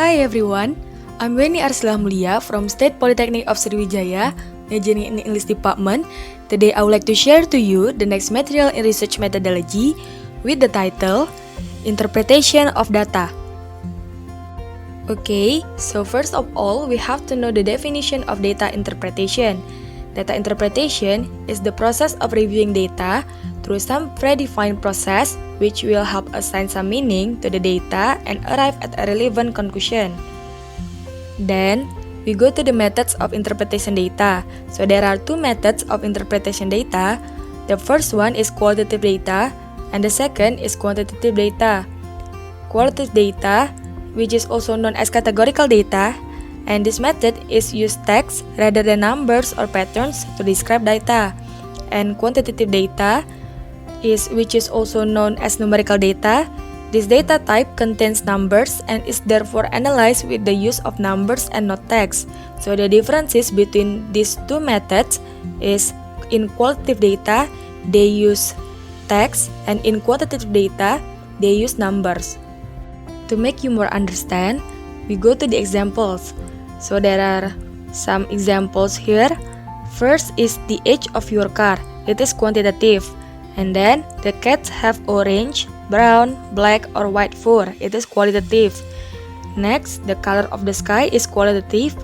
Hi everyone, I'm Weni Arsila Mulia from State Polytechnic of Sriwijaya, majoring in English Department. Today I would like to share to you the next material in research methodology with the title Interpretation of Data. Okay, so first of all, we have to know the definition of data interpretation. Data interpretation is the process of reviewing data through some predefined process which will help assign some meaning to the data and arrive at a relevant conclusion. Then, we go to the methods of interpretation data. So there are two methods of interpretation data. The first one is qualitative data and the second is quantitative data. Qualitative data, which is also known as categorical data, and this method is use text rather than numbers or patterns to describe data. And quantitative data which is also known as numerical data. This data type contains numbers and is therefore analyzed with the use of numbers and not text. So the differences between these two methods is in qualitative data, they use text, and in quantitative data, they use numbers. To make you more understand, we go to the examples. So there are some examples here. First is the age of your car. It is quantitative. And then the cats have orange, brown, black, or white fur. It is qualitative. Next, the color of the sky is qualitative.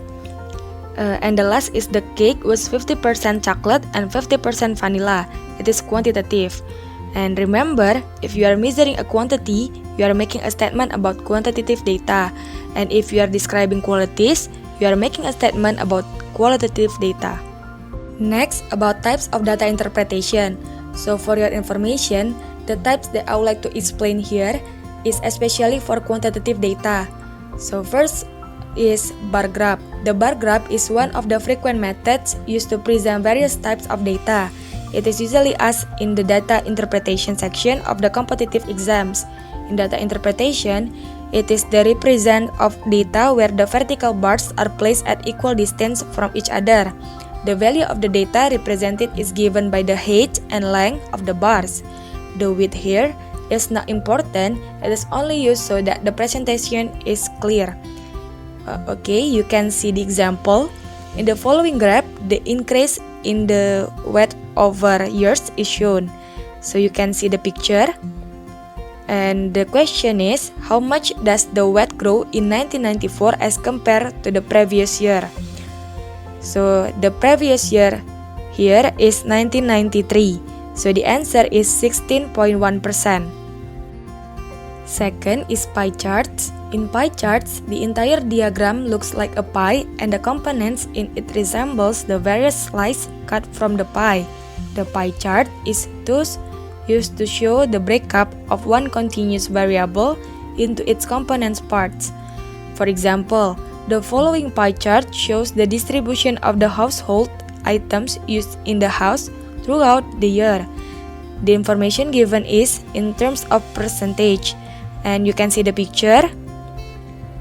And the last is the cake was 50% chocolate and 50% vanilla. It is quantitative. And remember, if you are measuring a quantity, you are making a statement about quantitative data. And if you are describing qualities, you are making a statement about qualitative data. Next, about types of data interpretation. So for your information, the types that I would like to explain here is especially for quantitative data. So first is bar graph. The bar graph is one of the frequent methods used to present various types of data. It is usually asked in the data interpretation section of the competitive exams. In data interpretation, it is the represent of data where the vertical bars are placed at equal distance from each other. The value of the data represented is given by the height and length of the bars. The width here is not important, it is only used so that the presentation is clear. Okay, you can see the example. In the following graph, the increase in the weight over years is shown. So you can see the picture. And the question is, how much does the weight grow in 1994 as compared to the previous year? So the previous year here is 1993. So the answer is 16.1%. Second is pie charts. In pie charts, the entire diagram looks like a pie and the components in it resembles the various slices cut from the pie. The pie chart is thus used to show the breakup of one continuous variable into its components parts. For example, the following pie chart shows the distribution of the household items used in the house throughout the year. The information given is in terms of percentage, and you can see the picture.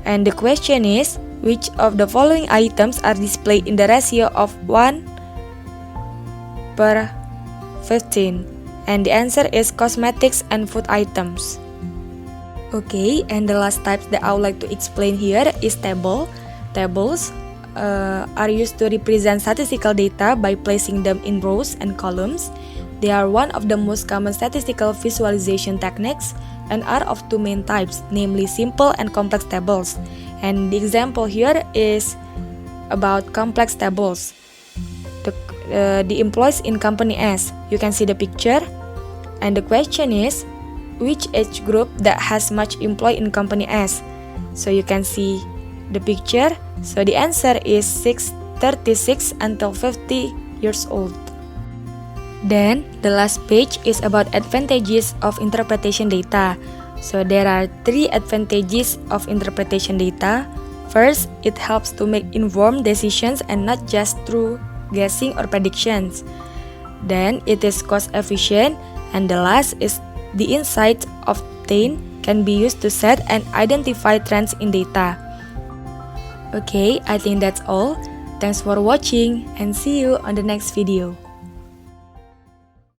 And the question is, which of the following items are displayed in the ratio of 1/15? And the answer is cosmetics and food items. Okay, and the last types that I would like to explain here is table. Tables are used to represent statistical data by placing them in rows and columns. They are one of the most common statistical visualization techniques and are of two main types, namely simple and complex tables. And the example here is about complex tables. The employees in company S. You can see the picture. And the question is, which age group that has much employee in company S? So you can see the picture. So the answer is 36 until 50 years old. Then the last page is about advantages of interpretation data. So there are three advantages of interpretation data. First, it helps to make informed decisions and not just through guessing or predictions. Then it is cost efficient, and the last is the insights obtained can be used to set and identify trends in data. Okay, I think that's all. Thanks for watching and see you on the next video.